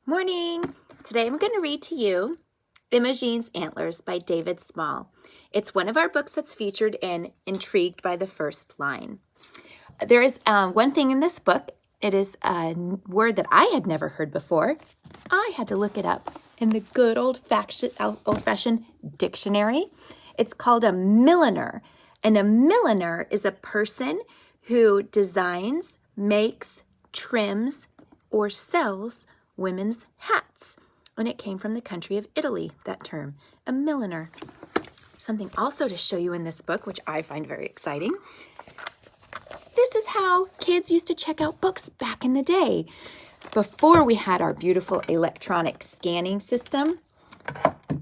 Morning! Today I'm going to read to you Imogene's Antlers by David Small. It's one of our books that's featured in Intrigued by the First Line. There is one thing in this book. It is a word that I had never heard before. I had to look it up in the good old-fashioned dictionary. It's called a milliner. And a milliner is a person who designs, makes, trims, or sells women's hats. And it came from the country of Italy, that term, a milliner. Something also to show you in this book, which I find very exciting. This is how kids used to check out books back in the day. Before we had our beautiful electronic scanning system,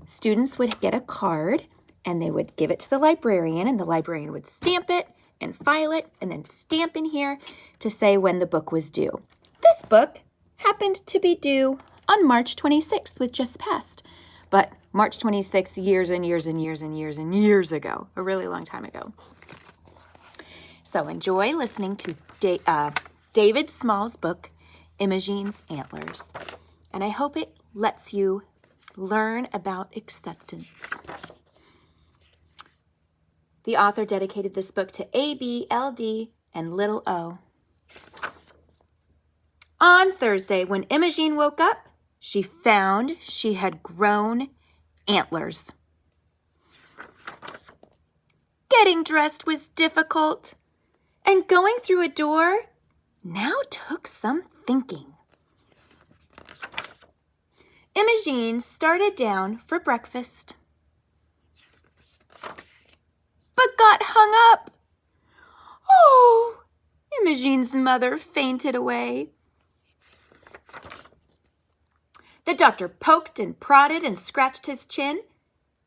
students would get a card and they would give it to the librarian, and the librarian would stamp it and file it and then stamp in here to say when the book was due. This book happened to be due on March 26th, which just passed. But March 26th, years and years and years and years and years ago, a really long time ago. So enjoy listening to David Small's book, Imogene's Antlers. And I hope it lets you learn about acceptance. The author dedicated this book to A, B, L, D, and little O. On Thursday, when Imogene woke up, she found she had grown antlers. Getting dressed was difficult, and going through a door now took some thinking. Imogene started down for breakfast, but got hung up. Oh, Imogene's mother fainted away. The doctor poked and prodded and scratched his chin.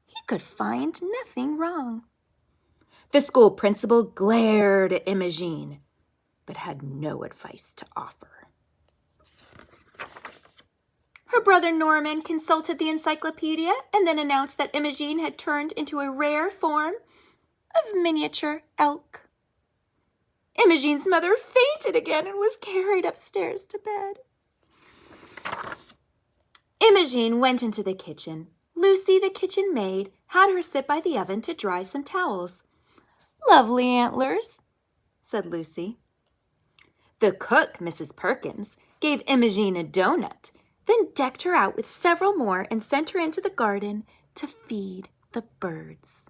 He could find nothing wrong. The school principal glared at Imogene, but had no advice to offer. Her brother Norman consulted the encyclopedia and then announced that Imogene had turned into a rare form of miniature elk. Imogene's mother fainted again and was carried upstairs to bed. Imogene went into the kitchen. Lucy, the kitchen maid, had her sit by the oven to dry some towels. "Lovely antlers," said Lucy. The cook, Mrs. Perkins, gave Imogene a donut, then decked her out with several more and sent her into the garden to feed the birds.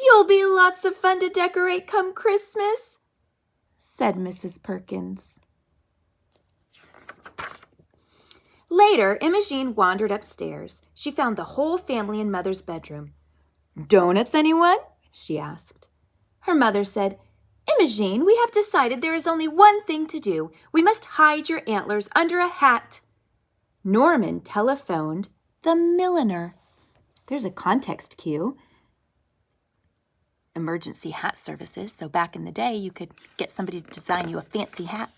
"You'll be lots of fun to decorate come Christmas," said Mrs. Perkins. Later, Imogene wandered upstairs. She found the whole family in Mother's bedroom. "Donuts, anyone?" she asked. Her mother said, "Imogene, we have decided there is only one thing to do. We must hide your antlers under a hat." Norman telephoned the milliner. There's a context cue. Emergency hat services. So back in the day, you could get somebody to design you a fancy hat.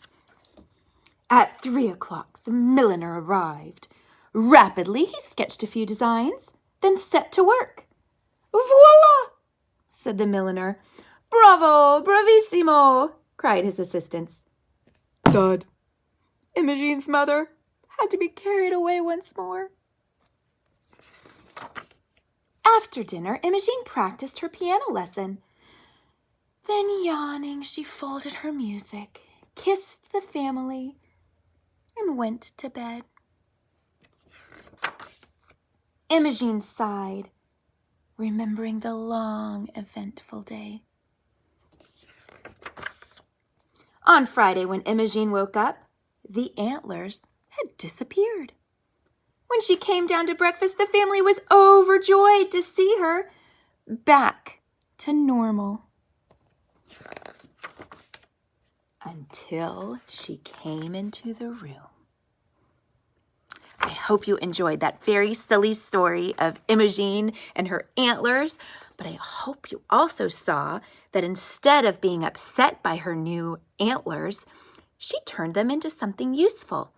At 3 o'clock, the milliner arrived. Rapidly, he sketched a few designs, then set to work. "Voila!" said the milliner. "Bravo! Bravissimo!" cried his assistants. Thud. Imogene's mother had to be carried away once more. After dinner, Imogene practiced her piano lesson. Then, yawning, she folded her music, kissed the family, and went to bed. Imogene sighed, remembering the long, eventful day. On Friday, when Imogene woke up, the antlers had disappeared. When she came down to breakfast, the family was overjoyed to see her back to normal. Until she came into the room. I hope you enjoyed that very silly story of Imogene and her antlers, but I hope you also saw that instead of being upset by her new antlers, she turned them into something useful.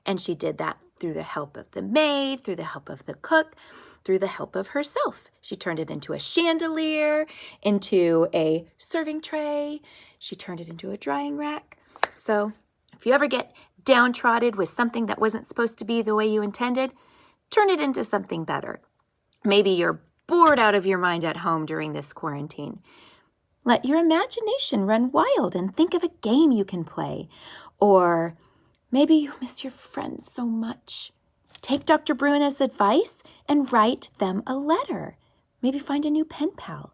And she did that through the help of the maid, through the help of the cook, through the help of herself. She turned it into a chandelier, into a serving tray. She turned it into a drying rack. So if you ever get downtrodden with something that wasn't supposed to be the way you intended, turn it into something better. Maybe you're bored out of your mind at home during this quarantine. Let your imagination run wild and think of a game you can play. Or maybe you miss your friends so much. Take Dr. Bruna's advice and write them a letter. Maybe find a new pen pal.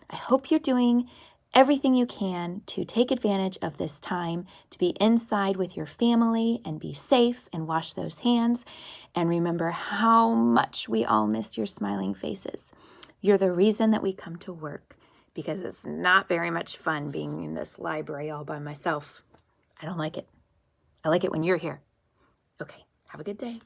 I hope you're doing everything you can to take advantage of this time to be inside with your family and be safe and wash those hands. And remember how much we all miss your smiling faces. You're the reason that we come to work, because it's not very much fun being in this library all by myself. I don't like it. I like it when you're here. Okay, have a good day.